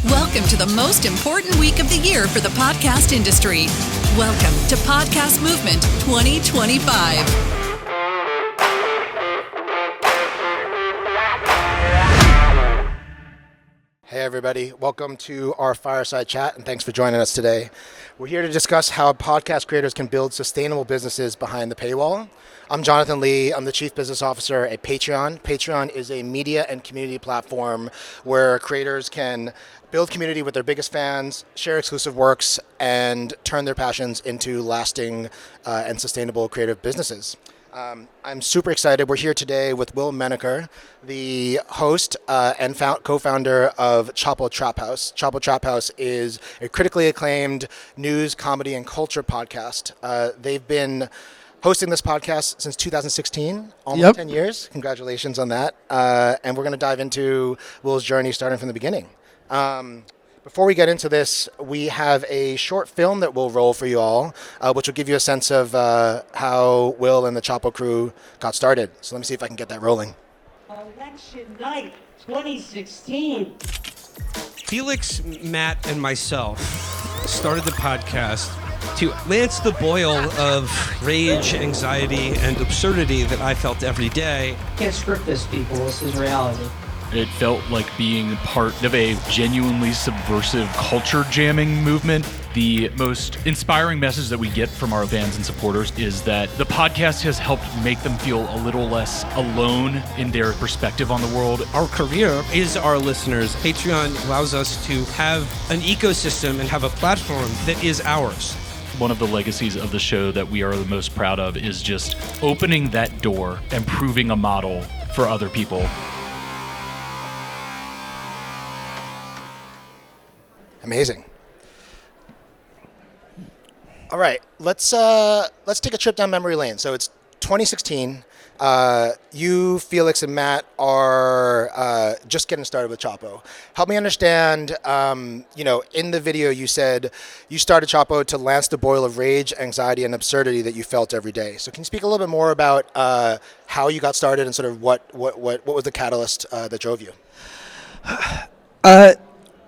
Welcome to the most important week of the year for the podcast industry. Welcome to Podcast Movement 2025. Hey everybody, welcome to our fireside chat and thanks for joining us today. We're here to discuss how podcast creators can build sustainable businesses behind the paywall. I'm Jonathan Lee, I'm the Chief Business Officer at Patreon. Patreon is a media and community platform where creators can build community with their biggest fans, share exclusive works, and turn their passions into lasting and sustainable creative businesses. I'm super excited. We're here today with Will Menaker, the host and co-founder of Chapo Trap House. Chapo Trap House is a critically acclaimed news, comedy, and culture podcast. They've been hosting this podcast since 2016, almost 10 years. Congratulations on that. And we're going to dive into Will's journey starting from the beginning. Before we get into this, we have a short film that we'll roll for you all, which will give you a sense of how Will and the Chapo crew got started. So let me see if I can get that rolling. Election night 2016. Felix, Matt, and myself started the podcast to lance the boil of rage, anxiety, and absurdity that I felt every day. Can't script this, people. This is reality. It felt like being part of a genuinely subversive culture jamming movement. The most inspiring message that we get from our fans and supporters is that the podcast has helped make them feel a little less alone in their perspective on the world. Our career is our listeners. Patreon allows us to have an ecosystem and have a platform that is ours. One of the legacies of the show that we are the most proud of is just opening that door and proving a model for other people. Amazing. All right, let's take a trip down memory lane. So it's 2016. You, Felix, and Matt are just getting started with Chapo. Help me understand. In the video you said you started Chapo to lance the boil of rage, anxiety, and absurdity that you felt every day. So can you speak a little bit more about how you got started and sort of what was the catalyst that drove you?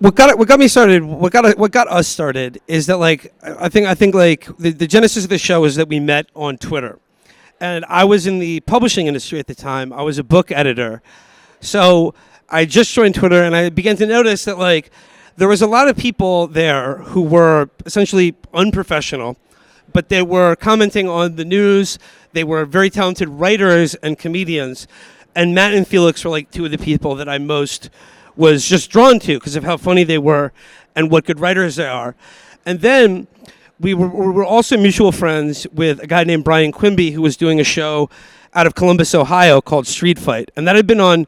What got me started? What got us started is that I think the genesis of the show is that we met on Twitter, and I was in the publishing industry at the time. I was a book editor, so I just joined Twitter, and I began to notice that there was a lot of people there who were essentially unprofessional, but they were commenting on the news. They were very talented writers and comedians, and Matt and Felix were two of the people that I most was just drawn to because of how funny they were and what good writers they are. And then we were also mutual friends with a guy named Brian Quimby who was doing a show out of Columbus, Ohio called Street Fight. And that had been on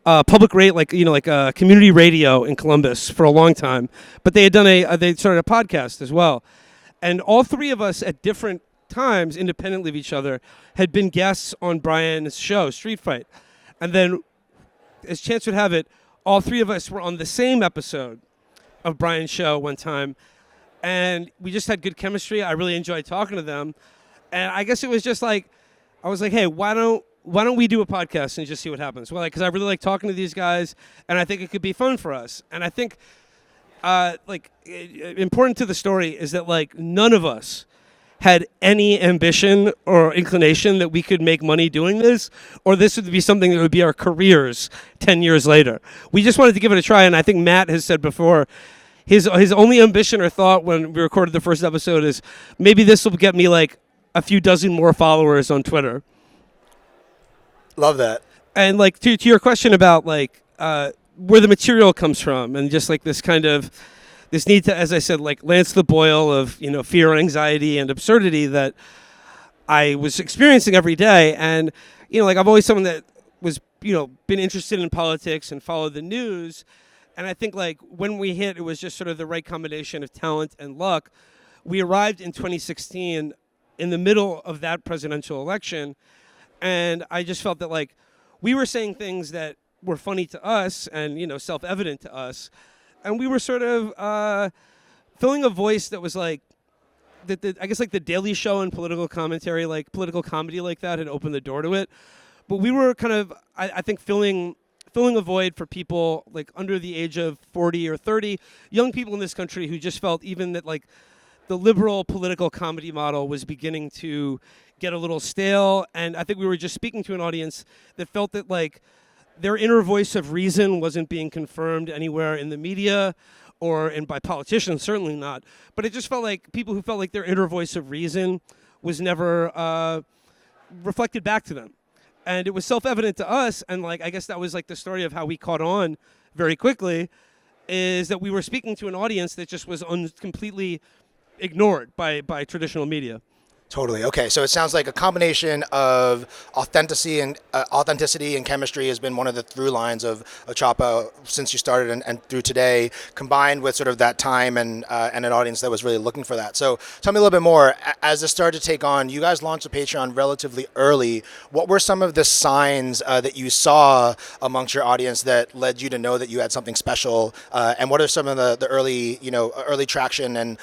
public community radio in Columbus for a long time. But they had they started a podcast as well. And all three of us at different times, independently of each other, had been guests on Brian's show, Street Fight. And then, as chance would have it, all three of us were on the same episode of Brian's show one time, and we just had good chemistry. I really enjoyed talking to them, and I guess it was just I was like, hey, why don't we do a podcast and just see what happens? Well, because I really like talking to these guys, and I think it could be fun for us. And I think, important to the story is that none of us had any ambition or inclination that we could make money doing this, or this would be something that would be our careers 10 years later. We just wanted to give it a try, and I think Matt has said before, his only ambition or thought when we recorded the first episode is maybe this will get me a few dozen more followers on Twitter. Love that. And to your question about where the material comes from, and just this kind of this need to, as I said, lance the boil of, fear, anxiety, and absurdity that I was experiencing every day. And, I've always someone that was, been interested in politics and followed the news. And I think when we hit, it was just sort of the right combination of talent and luck. We arrived in 2016 in the middle of that presidential election. And I just felt that we were saying things that were funny to us and, self-evident to us. And we were sort of filling a voice that was I guess the Daily Show and political commentary, political comedy like that had opened the door to it. But we were kind of, I think, filling filling a void for people like under the age of 40 or 30, young people in this country who just felt even that like the liberal political comedy model was beginning to get a little stale. And I think we were just speaking to an audience that felt that like their inner voice of reason wasn't being confirmed anywhere in the media or by politicians, certainly not. But it just felt like people who felt like their inner voice of reason was never reflected back to them. And it was self-evident to us, and like I guess that was like the story of how we caught on very quickly, is that we were speaking to an audience that just was completely ignored by traditional media. Totally. Okay, so it sounds like a combination of authenticity and chemistry has been one of the through lines of Chapo since you started and through today, combined with sort of that time and an audience that was really looking for that. So tell me a little bit more. As this started to take on, you guys launched a Patreon relatively early. What were some of the signs that you saw amongst your audience that led you to know that you had something special? And what are some of the early traction and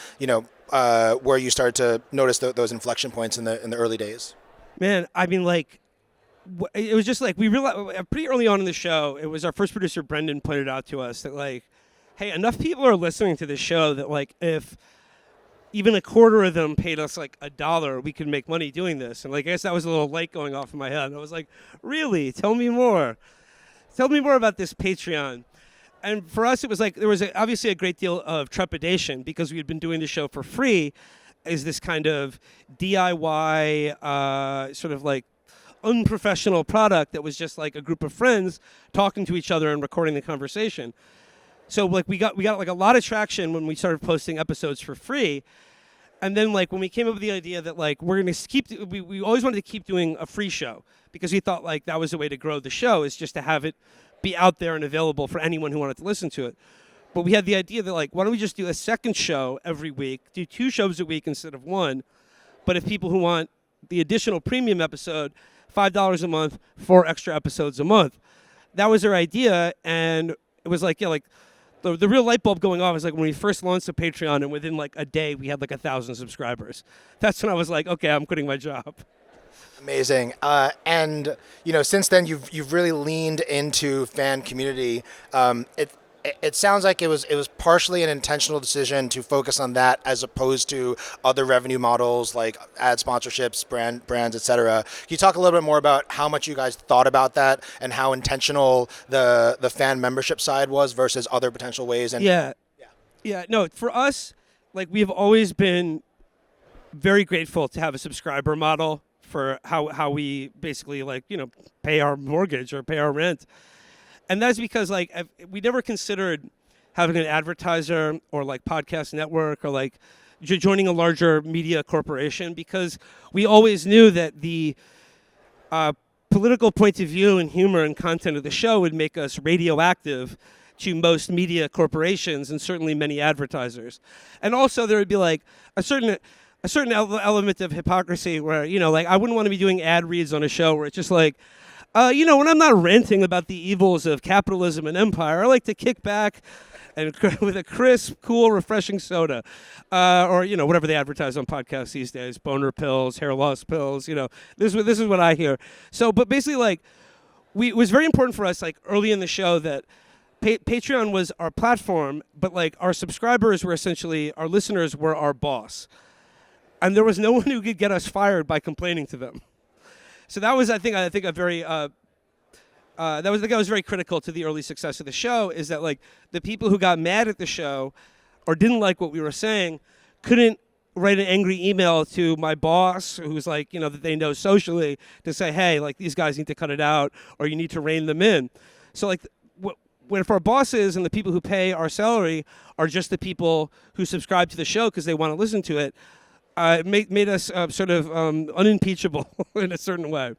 where you started to notice those inflection points in the early days? Man, I mean, like, it was just like we realized pretty early on in the show. It was our first producer, Brendan, pointed out to us that like, hey, enough people are listening to this show that like if even a quarter of them paid us like $1, we could make money doing this. And like I guess that was a little light going off in my head. And I was like, really? Tell me more. Tell me more about this Patreon. And for us, it was like there was obviously a great deal of trepidation because we had been doing the show for free as this kind of DIY sort of like unprofessional product that was just like a group of friends talking to each other and recording the conversation. So like we got like a lot of traction when we started posting episodes for free. And then like when we came up with the idea that like we're going to we always wanted to keep doing a free show because we thought like that was the way to grow the show, is just to have it be out there and available for anyone who wanted to listen to it. But we had the idea that like, why don't we just do a second show every week, do 2 shows a week instead of 1. But if people who want the additional premium episode, $5 a month, 4 extra episodes a month. That was our idea. And it was like, the real light bulb going off is like when we first launched the Patreon and within like a day we had like 1,000 subscribers. That's when I was like, okay, I'm quitting my job. Amazing. And since then you've really leaned into fan community. It sounds like it was partially an intentional decision to focus on that as opposed to other revenue models like ad sponsorships, brands, etc. Can you talk a little bit more about how much you guys thought about that and how intentional the fan membership side was versus other potential ways? And Yeah. No, for us, like we've always been very grateful to have a subscriber model for how we basically pay our mortgage or pay our rent. And that's because we never considered having an advertiser or like podcast network or like joining a larger media corporation, because we always knew that the political point of view and humor and content of the show would make us radioactive to most media corporations and certainly many advertisers. And also there would be like a certain element of hypocrisy where, I wouldn't want to be doing ad reads on a show where it's just like, when I'm not ranting about the evils of capitalism and empire, I like to kick back and with a crisp, cool, refreshing soda, or whatever they advertise on podcasts these days, boner pills, hair loss pills. This is what I hear. So, but basically, it was very important for us, early in the show, that Patreon was our platform, but our subscribers were essentially, our listeners were our boss. And there was no one who could get us fired by complaining to them. So that was, I think a very that was very critical to the early success of the show, is that the people who got mad at the show or didn't like what we were saying couldn't write an angry email to my boss, who's that they know socially, to say, hey, these guys need to cut it out or you need to rein them in. So if our bosses and the people who pay our salary are just the people who subscribe to the show because they want to listen to it, it made us sort of unimpeachable in a certain way.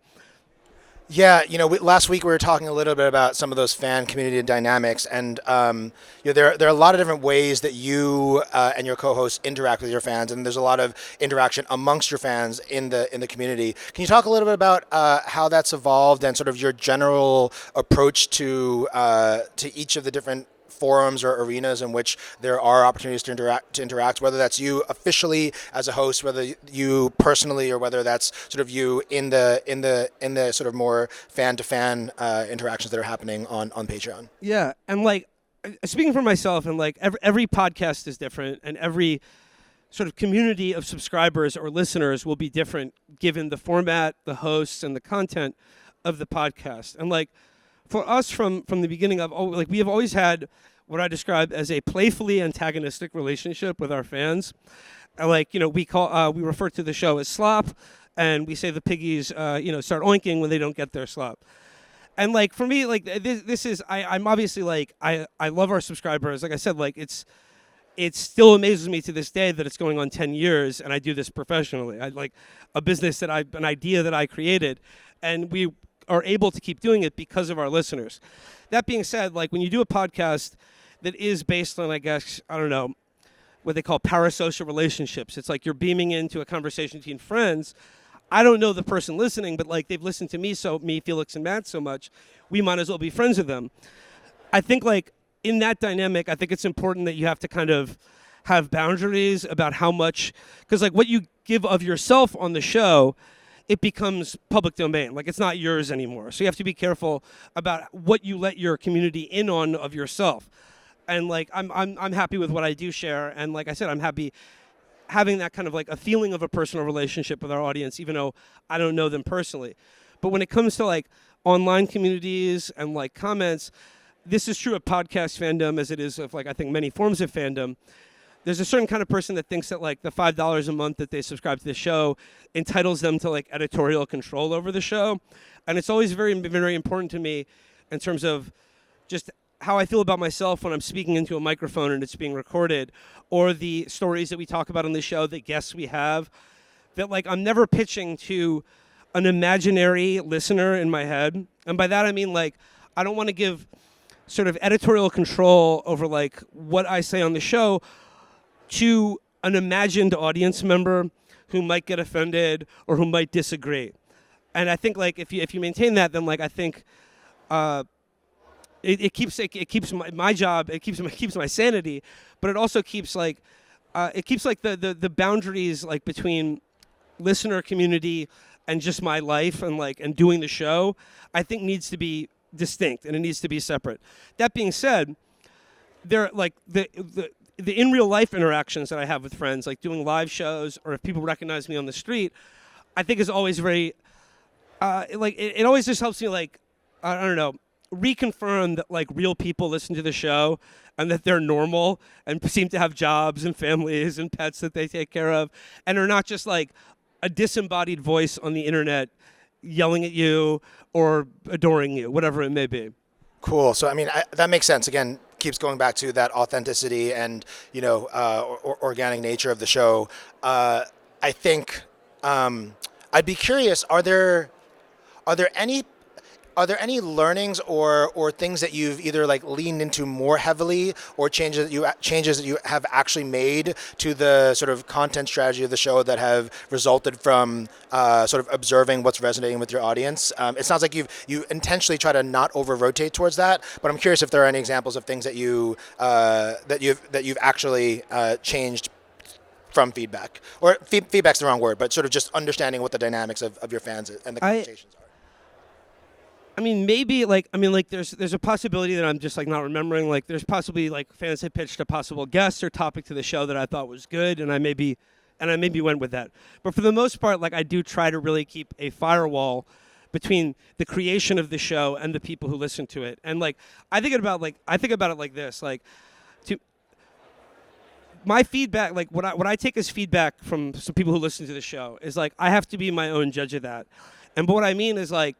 Yeah, last week we were talking a little bit about some of those fan community dynamics, and there are a lot of different ways that you and your co-hosts interact with your fans, and there's a lot of interaction amongst your fans in the community. Can you talk a little bit about how that's evolved and sort of your general approach to each of the different forums or arenas in which there are opportunities to interact, whether that's you officially as a host, whether you personally, or whether that's sort of you in the sort of more fan to fan interactions that are happening on Patreon. Yeah, and like speaking for myself, and like every podcast is different, and every sort of community of subscribers or listeners will be different given the format, the hosts, and the content of the podcast. And like for us from the beginning of, like we have always had what I describe as a playfully antagonistic relationship with our fans. And like, we refer to the show as slop, and we say the piggies, start oinking when they don't get their slop. And like for me, like this is, I'm obviously like, I love our subscribers. Like I said, like it still amazes me to this day that it's going on 10 years and I do this professionally. I like a business an idea that I created, and we are able to keep doing it because of our listeners. That being said, like when you do a podcast that is based on, I guess, I don't know, what they call parasocial relationships. It's like you're beaming into a conversation between friends. I don't know the person listening, but like they've listened to me, Felix and Matt so much, we might as well be friends with them. I think like in that dynamic, I think it's important that you have to kind of have boundaries about how much, because like what you give of yourself on the show, it becomes public domain. Like it's not yours anymore. So you have to be careful about what you let your community in on of yourself. And like I'm happy with what I do share, and like I said, I'm happy having that kind of like a feeling of a personal relationship with our audience, even though I don't know them personally. But when it comes to like online communities and like comments, this is true of podcast fandom as it is of like I think many forms of fandom. There's a certain kind of person that thinks that like the $5 a month that they subscribe to the show entitles them to like editorial control over the show. And it's always very, very important to me in terms of just how I feel about myself when I'm speaking into a microphone and it's being recorded, or the stories that we talk about on the show, the guests we have, that like I'm never pitching to an imaginary listener in my head. And by that I mean like I don't want to give sort of editorial control over like what I say on the show to an imagined audience member who might get offended or who might disagree. And I think like if you maintain that, then like I think it keeps my job, it keeps my sanity, but it also keeps like it keeps like the boundaries like between listener community and just my life and doing the show, I think needs to be distinct and it needs to be separate. That being said, there like the in real life interactions that I have with friends, like doing live shows or if people recognize me on the street, I think is always very it always just helps me like I don't know, reconfirm that like real people listen to the show and that they're normal and seem to have jobs and families and pets that they take care of and are not just like a disembodied voice on the internet yelling at you or adoring you, whatever it may be. Cool. So, I mean, that makes sense. Again, keeps going back to that authenticity and, organic nature of the show. I think I'd be curious, are there any learnings or things that you've either like leaned into more heavily or changes that you have actually made to the sort of content strategy of the show that have resulted from sort of observing what's resonating with your audience? It sounds like you intentionally try to not over rotate towards that, but I'm curious if there are any examples of things that you've actually changed from feedback, or feedback's the wrong word, but sort of just understanding what the dynamics of your fans and the conversations are. I mean, maybe there's a possibility that I'm just like not remembering. Like, there's possibly like fans had pitched a possible guest or topic to the show that I thought was good, and I maybe went with that. But for the most part, like I do try to really keep a firewall between the creation of the show and the people who listen to it. And like I think about it like this, like to my feedback, like what I take as feedback from some people who listen to the show is like I have to be my own judge of that. And what I mean is like,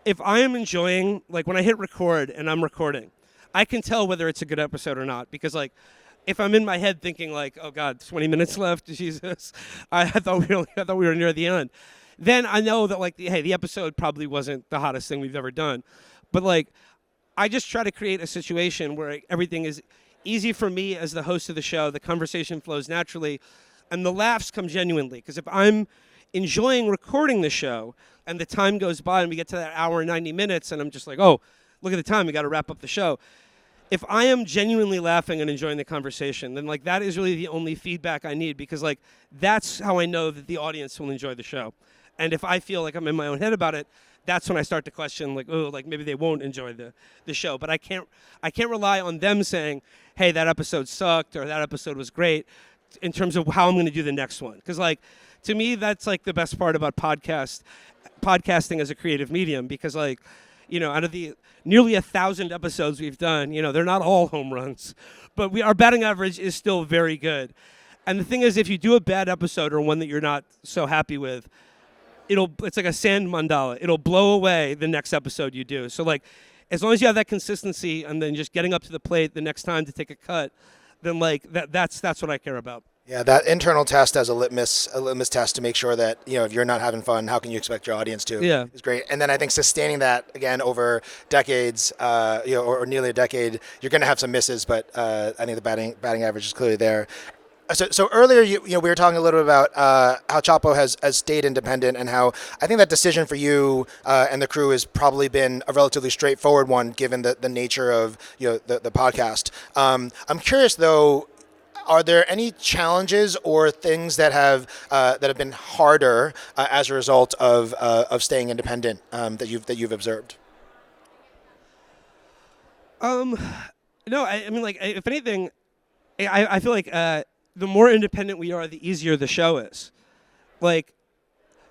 if I am enjoying, like when I hit record and I'm recording, I can tell whether it's a good episode or not. Because like, if I'm in my head thinking like, oh God, 20 minutes left, Jesus, I thought we were near the end. Then I know that like, hey, the episode probably wasn't the hottest thing we've ever done. But like, I just try to create a situation where everything is easy for me as the host of the show. The conversation flows naturally and the laughs come genuinely. Because if I'm enjoying recording the show and the time goes by and we get to that hour and 90 minutes and I'm just like, oh, look at the time, we got to wrap up the show. if I am genuinely laughing and enjoying the conversation, then like that is really the only feedback I need, because like that's how I know that the audience will enjoy the show. And if I feel like I'm in my own head about it, that's when I start to question, like, oh, like maybe they won't enjoy the show. But I can't rely on them saying, hey, that episode sucked or that episode was great, in terms of how I'm going to do the next one. Because like to me, that's like the best part about podcasting as a creative medium, because like, you know, out of the nearly 1,000 episodes we've done, you know, they're not all home runs, but our batting average is still very good. And the thing is, if you do a bad episode or one that you're not so happy with, it's like a sand mandala. It'll blow away the next episode you do. So like, as long as you have that consistency and then just getting up to the plate the next time to take a cut, then like that's what I care about. Yeah, that internal test as a litmus test to make sure that, you know, if you're not having fun, how can you expect your audience to? Yeah, is great. And then I think sustaining that again over decades, you know, or nearly a decade, you're going to have some misses, but I think the batting average is clearly there. So earlier, you know, we were talking a little bit about how Chapo has stayed independent, and how I think that decision for you and the crew has probably been a relatively straightforward one, given the nature of, you know, the podcast. I'm curious though, are there any challenges or things that have been harder as a result of staying independent that you've observed? No, I mean, like, if anything, I feel like the more independent we are, the easier the show is. Like,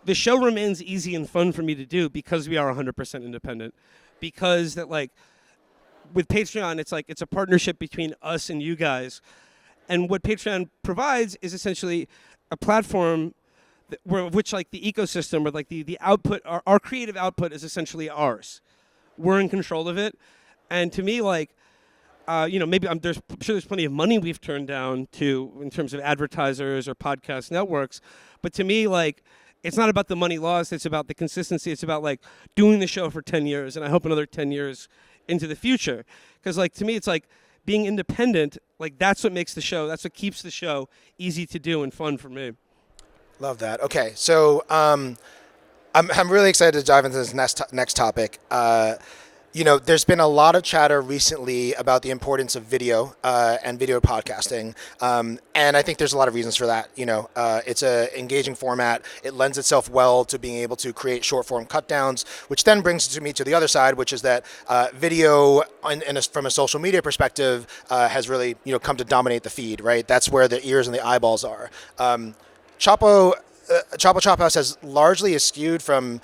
the show remains easy and fun for me to do because we are 100% independent. Because that, like, with Patreon, it's like it's a partnership between us and you guys. And what Patreon provides is essentially a platform which, like, the ecosystem, or like the output, our creative output is essentially ours. We're in control of it. And to me, like, you know, maybe I'm sure there's plenty of money we've turned down in terms of advertisers or podcast networks. But to me, like, it's not about the money lost. It's about the consistency. It's about, like, doing the show for 10 years, and I hope another 10 years into the future. Because, like, to me, it's like being independent, like, that's what makes the show, that's what keeps the show easy to do and fun for me. Love that. Okay, so I'm really excited to dive into this next topic. You know, there's been a lot of chatter recently about the importance of video and video podcasting, and I think there's a lot of reasons for that. You know, it's an engaging format. It lends itself well to being able to create short-form cut-downs, which then brings me to the other side, which is that video, from a social media perspective, has really, you know, come to dominate the feed. Right, that's where the ears and the eyeballs are. Chapo Chop House has largely eschewed from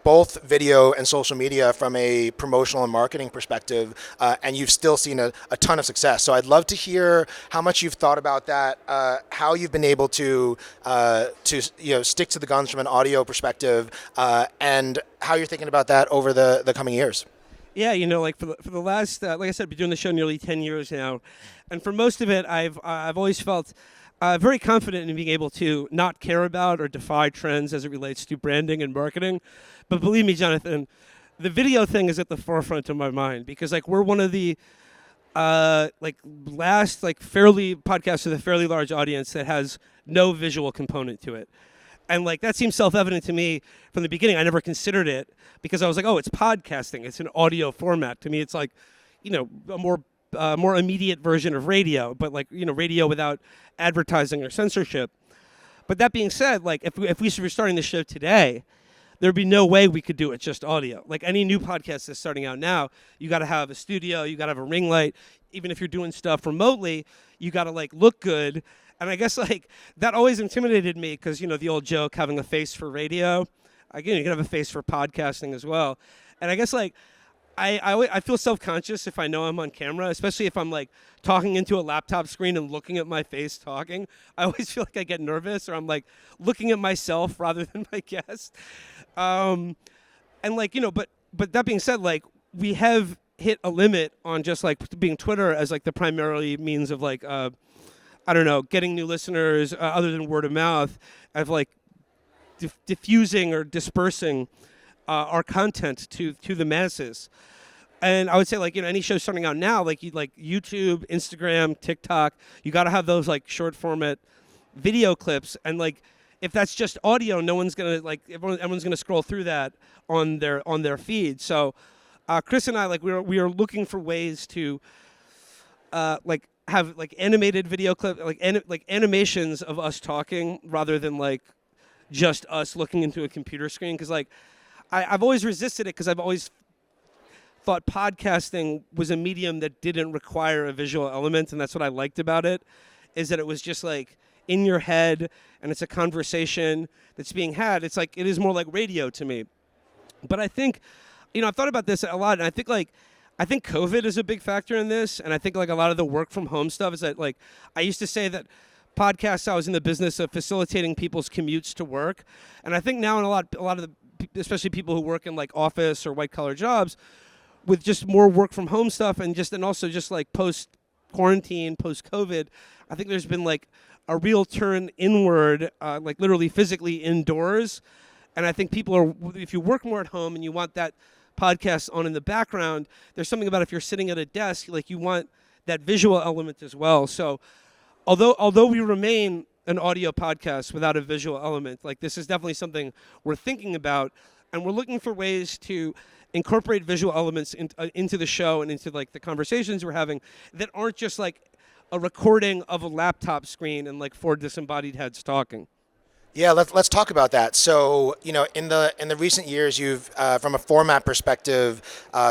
both video and social media from a promotional and marketing perspective, and you've still seen a ton of success. So I'd love to hear how much you've thought about that, how you've been able to you know, stick to the guns from an audio perspective, and how you're thinking about that over the coming years. Yeah, you know, like for the last, like I said, I've been doing the show nearly 10 years now, and for most of it, I've always felt very confident in being able to not care about or defy trends as it relates to branding and marketing. But believe me, Jonathan, the video thing is at the forefront of my mind, because like we're one of the last fairly podcasts with a fairly large audience that has no visual component to it. And like that seems self-evident to me from the beginning. I never considered it because I was like, oh, it's podcasting. It's an audio format. To me, it's like, you know, a more immediate version of radio, but like, you know, radio without advertising or censorship. But that being said, like if we were starting the show today, there'd be no way we could do it just audio. Like any new podcast that's starting out now, you got to have a studio, you got to have a ring light. Even if you're doing stuff remotely, you got to like look good. And I guess like that always intimidated me because, you know, the old joke, having a face for radio. Again, you can have a face for podcasting as well. And I guess like I feel self-conscious if I know I'm on camera, especially if I'm like talking into a laptop screen and looking at my face talking. I always feel like I get nervous, or I'm like looking at myself rather than my guest. And like, you know, but that being said, like we have hit a limit on just like being Twitter as like the primarily means of like, I don't know, getting new listeners other than word of mouth, of like diffusing or dispersing our content to the masses. And I would say, like, you know, any show starting out now, like YouTube, Instagram, TikTok, you got to have those like short format video clips. And like, if that's just audio, no one's gonna like everyone's gonna scroll through that on their feed. So Chris and I, like, we are looking for ways to like have like animated video clip, like animations of us talking rather than like just us looking into a computer screen. Because like I've always resisted it because I've always thought podcasting was a medium that didn't require a visual element, and that's what I liked about it, is that it was just like in your head and it's a conversation that's being had. It's like, it is more like radio to me. But I think, I've thought about this a lot, and I think COVID is a big factor in this, and I think like a lot of the work from home stuff is that, like, I used to say that podcasts, I was in the business of facilitating people's commutes to work, and I think now in a lot of the, especially people who work in like office or white collar jobs, with just more work from home stuff and also just like post quarantine, post COVID, I think there's been like a real turn inward, like literally physically indoors, and I think people are, if you work more at home and you want that podcast on in the background, there's something about if you're sitting at a desk, like you want that visual element as well. So although we remain an audio podcast without a visual element, like this is definitely something we're thinking about, and we're looking for ways to incorporate visual elements into the show and into like the conversations we're having that aren't just like a recording of a laptop screen and like four disembodied heads talking. Yeah, let's talk about that. So, in the recent years, you've, from a format perspective,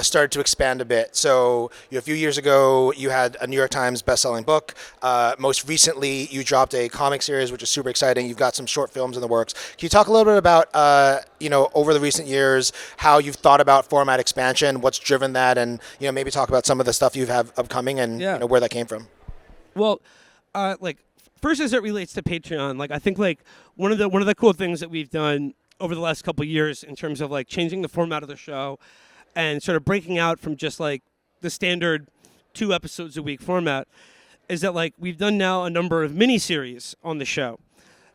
started to expand a bit. So, a few years ago, you had a New York Times best-selling book. Most recently, you dropped a comic series, which is super exciting. You've got some short films in the works. Can you talk a little bit about, over the recent years, how you've thought about format expansion, what's driven that, and maybe talk about some of the stuff you have upcoming and where that came from? Well, first, as it relates to Patreon, like I think like one of the cool things that we've done over the last couple of years in terms of like changing the format of the show and sort of breaking out from just like the standard 2 episodes a week format is that like we've done now a number of miniseries on the show.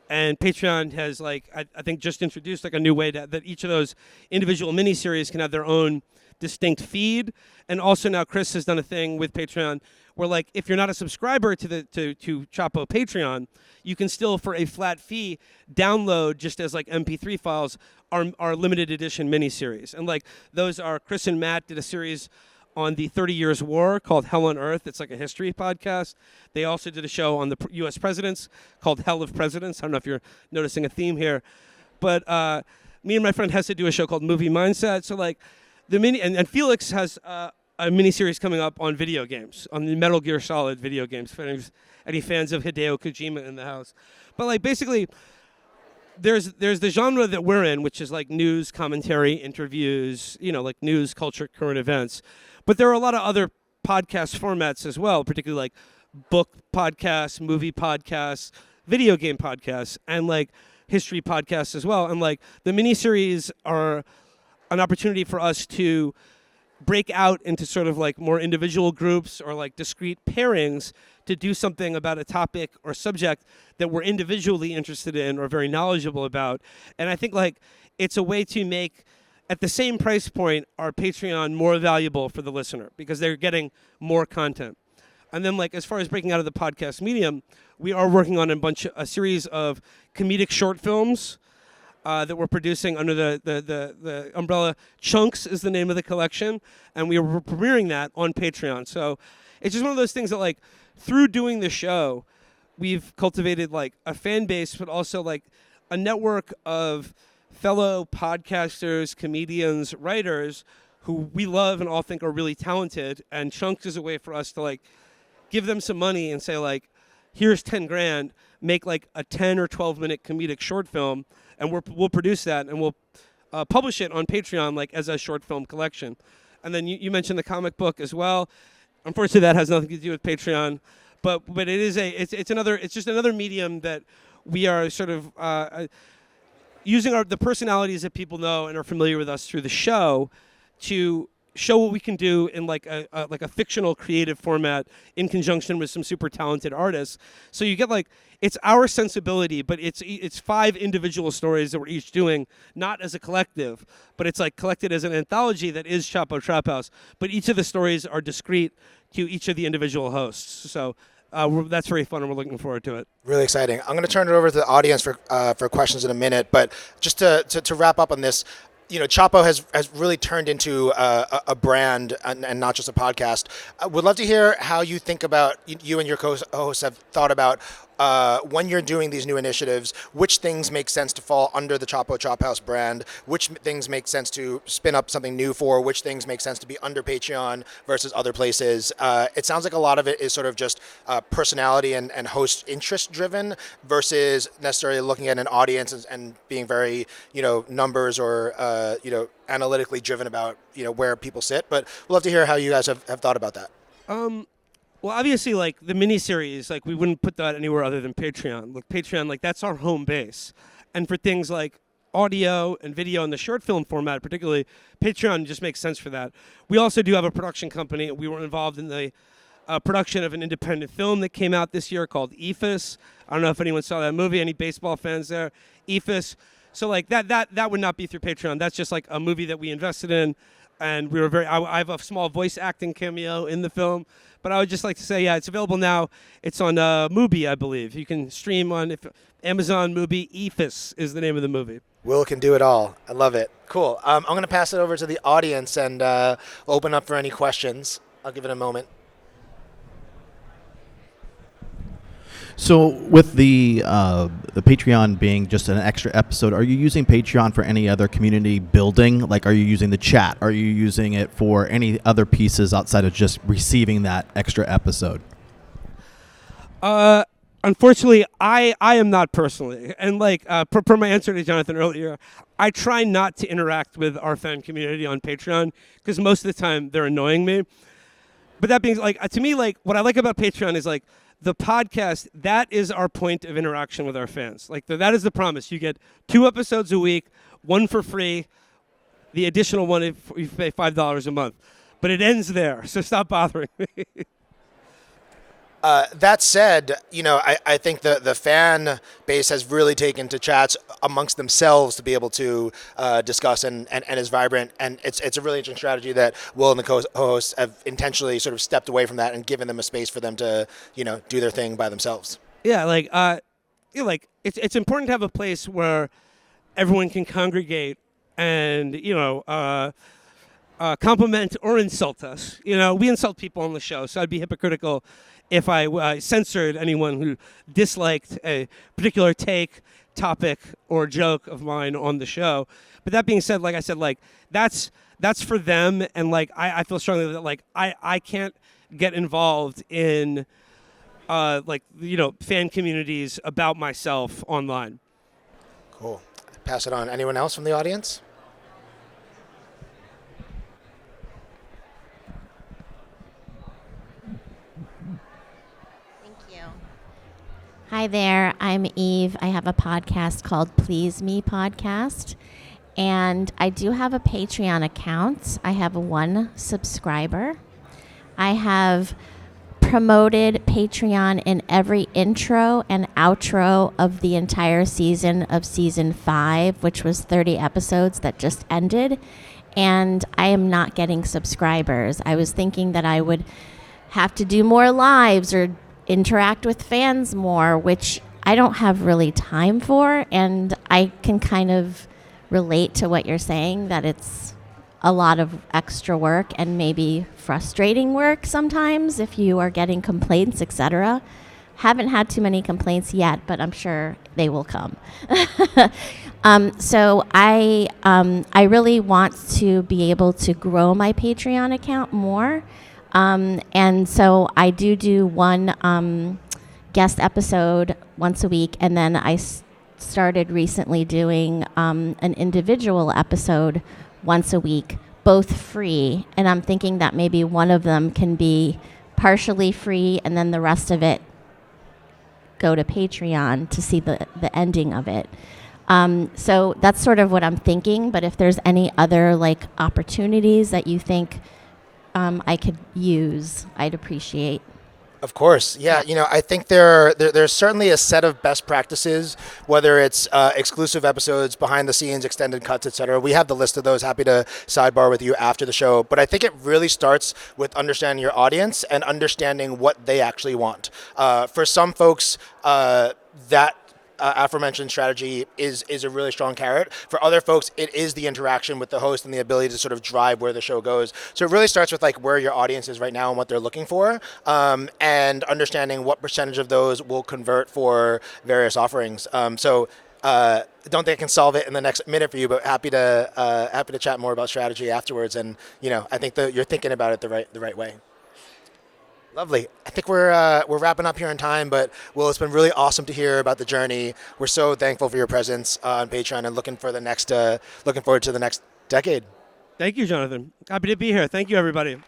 And Patreon has like I think just introduced like a new way that each of those individual miniseries can have their own distinct feed. And also now Chris has done a thing with Patreon where like if you're not a subscriber to Chapo Patreon, you can still for a flat fee download just as like MP3 files our limited edition miniseries. And like those are Chris and Matt did a series on the 30 Years War called Hell on Earth. It's like a history podcast. They also did a show on the U.S. presidents called Hell of Presidents. I don't know if you're noticing a theme here. But me and my friend Hesse do a show called Movie Mindset. So like the and Felix has a miniseries coming up on video games, on the Metal Gear Solid video games, for any fans of Hideo Kojima in the house. But like basically, there's the genre that we're in, which is like news, commentary, interviews, like news, culture, current events. But there are a lot of other podcast formats as well, particularly like book podcasts, movie podcasts, video game podcasts, and like history podcasts as well. And like the miniseries are an opportunity for us to break out into sort of like more individual groups or like discrete pairings to do something about a topic or subject that we're individually interested in or very knowledgeable about. And I think like it's a way to make, at the same price point, our Patreon more valuable for the listener because they're getting more content. And then like as far as breaking out of the podcast medium, we are working on a series of comedic short films that we're producing under the umbrella. Chunks is the name of the collection, and we are premiering that on Patreon. So it's just one of those things that like through doing the show, we've cultivated like a fan base, but also like a network of fellow podcasters, comedians, writers who we love and all think are really talented. And Chunks is a way for us to like give them some money and say like, here's 10 grand, make like a 10 or 12 minute comedic short film. And we'll produce that and we'll publish it on Patreon like as a short film collection. And then you mentioned the comic book as well. Unfortunately, that has nothing to do with Patreon, but it is it's just another medium that we are sort of using the personalities that people know and are familiar with us through the show to show what we can do in like a fictional creative format in conjunction with some super talented artists. So you get like, it's our sensibility, but it's 5 individual stories that we're each doing, not as a collective, but it's like collected as an anthology that is Chapo Trap House. But each of the stories are discrete to each of the individual hosts. So that's very fun, and we're looking forward to it. Really exciting. I'm going to turn it over to the audience for questions in a minute, but just to wrap up on this, Chapo has really turned into a brand and not just a podcast. I would love to hear how you think about, you and your co-hosts have thought about when you're doing these new initiatives, which things make sense to fall under the Chapo Chop House brand, which things make sense to spin up something new for, which things make sense to be under Patreon versus other places. It sounds like a lot of it is sort of just personality and host interest driven versus necessarily looking at an audience and being very, numbers or, analytically driven about, where people sit. But we'd love to hear how you guys have thought about that. Well, obviously, like the miniseries, like we wouldn't put that anywhere other than Patreon. Like Patreon, like that's our home base. And for things like audio and video and the short film format, particularly, Patreon just makes sense for that. We also do have a production company. We were involved in the production of an independent film that came out this year called EFIS. I don't know if anyone saw that movie. Any baseball fans there? EFIS. So like that would not be through Patreon. That's just like a movie that we invested in. And we were I have a small voice acting cameo in the film. But I would just like to say, it's available now. It's on Mubi, I believe. You can stream on Amazon Mubi. EFIS is the name of the movie. Will can do it all. I love it. Cool. I'm going to pass it over to the audience and open up for any questions. I'll give it a moment. So with the Patreon being just an extra episode, are you using Patreon for any other community building? Like, are you using the chat? Are you using it for any other pieces outside of just receiving that extra episode? Unfortunately, I am not personally. And like per my answer to Jonathan earlier, I try not to interact with our fan community on Patreon because most of the time they're annoying me. But that being like, to me, like what I like about Patreon is like, the podcast, that is our point of interaction with our fans. Like that is the promise. You get 2 episodes a week, one for free, the additional one if you pay $5 a month. But it ends there, so stop bothering me. That said, I think the fan base has really taken to chats amongst themselves to be able to discuss and is vibrant. And it's a really interesting strategy that Will and the co-hosts have intentionally sort of stepped away from that and given them a space for them to, do their thing by themselves. Yeah, it's important to have a place where everyone can congregate and, compliment or insult us. We insult people on the show, so I'd be hypocritical if I censored anyone who disliked a particular take, topic, or joke of mine on the show. But that being said, like I said, like that's for them, and like I feel strongly that like I can't get involved in fan communities about myself online. Cool. Pass it on. Anyone else from the audience? Hi there, I'm Eve. I have a podcast called Please Me Podcast, and I do have a Patreon account. I have 1 subscriber. I have promoted Patreon in every intro and outro of the entire season of season 5, which was 30 episodes that just ended, and I am not getting subscribers. I was thinking that I would have to do more lives or interact with fans more, which I don't have really time for, and I can kind of relate to what you're saying, that it's a lot of extra work and maybe frustrating work sometimes if you are getting complaints, etc. Haven't had too many complaints yet, but I'm sure they will come. So I really want to be able to grow my Patreon account more. And so I do 1 guest episode once a week, and then I started recently doing an individual episode once a week, both free. And I'm thinking that maybe one of them can be partially free, and then the rest of it go to Patreon to see the ending of it. So that's sort of what I'm thinking. But if there's any other opportunities that you think I could use, I'd appreciate. Of course. Yeah. I think there's certainly a set of best practices, whether it's exclusive episodes, behind the scenes, extended cuts, etc. We have the list of those. Happy to sidebar with you after the show. But I think it really starts with understanding your audience and understanding what they actually want. For some folks, that aforementioned strategy is a really strong carrot. For other folks, it is the interaction with the host and the ability to sort of drive where the show goes. So it really starts with like where your audience is right now and what they're looking for, and understanding what percentage of those will convert for various offerings. Don't think I can solve it in the next minute for you, but happy to chat more about strategy afterwards. And I think that you're thinking about it the right way. Lovely. I think we're wrapping up here in time, but Will, it's been really awesome to hear about the journey. We're so thankful for your presence on Patreon and looking forward to the next decade. Thank you, Jonathan. Happy to be here. Thank you, everybody.